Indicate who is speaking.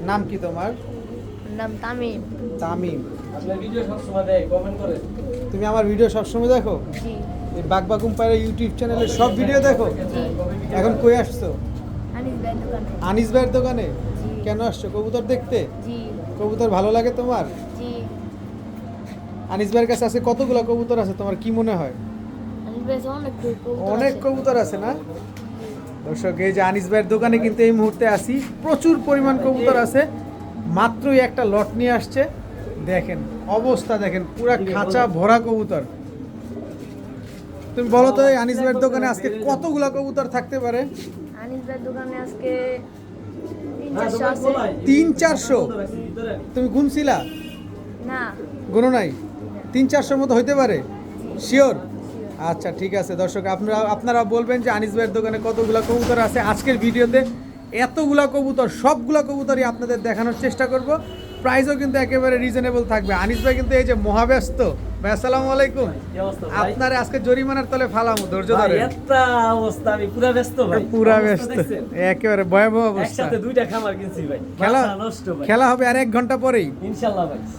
Speaker 1: নাম কি তোমার?
Speaker 2: নাম তামিম।
Speaker 1: তামিম।
Speaker 3: আপনার ভিডিও সবসময় দেয়, কমেন্ট করে।
Speaker 1: তুমি আমার ভিডিও সবসময় দেখো?
Speaker 2: জি
Speaker 1: এই বাগবাগুম পায়রা ইউটিউব চ্যানেলে সব ভিডিও দেখো?
Speaker 2: জি।
Speaker 1: এখন কই আসছো?
Speaker 2: আনিস ভাইয়ের দোকানে।
Speaker 1: আনিস ভাইয়ের দোকানে?
Speaker 2: জি।
Speaker 1: কেন আসছো? কবুতর দেখতে?
Speaker 2: জি
Speaker 1: কবুতর ভালো লাগে তোমার?
Speaker 2: জি।
Speaker 1: আনিস ভাইয়ের কাছে আছে কতগুলো কবুতর আছে তোমার কি মনে হয়?
Speaker 2: আনিস ভাই অনেক
Speaker 1: অনেক কবুতর আছে না? দর্শক, এই যে আনিস ভাইয়ের দোকানে কিন্তু এই মুহূর্তে আসি, প্রচুর পরিমাণ কবুতর আছে। মাত্রই একটা লট নিয়ে আসছে, দেখেন অবস্থা, দেখেন পুরা খাঁচা ভরা কবুতর। তুমি বলো তো এই আনিস ভাইয়ের দোকানে আজকে কতগুলা কবুতর থাকতে পারে?
Speaker 2: আনিস ভাইয়ের দোকানে আজকে 300-400 আছে।
Speaker 1: 300-400? তুমি গুনছিলা?
Speaker 2: না
Speaker 1: গুনো নাই? 300-400 মতো হইতে পারে? শিওর? আচ্ছা ঠিক আছে দর্শক, আপনারা বলবেন যে আনিস ভাইয়ের দোকানে কতগুলা কবুতর আছে। আজকের ভিডিওতে এতগুলা কবুতর, সবগুলা কবুতরই আপনাদের দেখানোর চেষ্টা করব। প্রাইসও কিন্তু একেবারে রিজনেবল থাকবে। আনিস ভাই কিন্তু এই যে মহাব্যস্ত ভাই, আসসালামু আলাইকুম।
Speaker 3: কি অবস্থা ভাই?
Speaker 1: আপনার আজকে জরিমানার তলে ফালামু, ধৈর্য
Speaker 3: ভাই,
Speaker 1: ধরে।
Speaker 3: একটা অবস্থা, আমি পুরা ব্যস্ত ভাই।
Speaker 1: পুরা
Speaker 3: অবস্থা
Speaker 1: ব্যস্ত,
Speaker 3: দেখছেন?
Speaker 1: একেবারে ভয়াবহ অবস্থা।
Speaker 3: একসাথে দুইটা খামার কিনছি ভাই।
Speaker 1: খেলা
Speaker 3: মাথা নষ্ট ভাই।
Speaker 1: খেলা হবে আর 1 ঘন্টা পরেই।
Speaker 3: ইনশাআল্লাহ ভাই।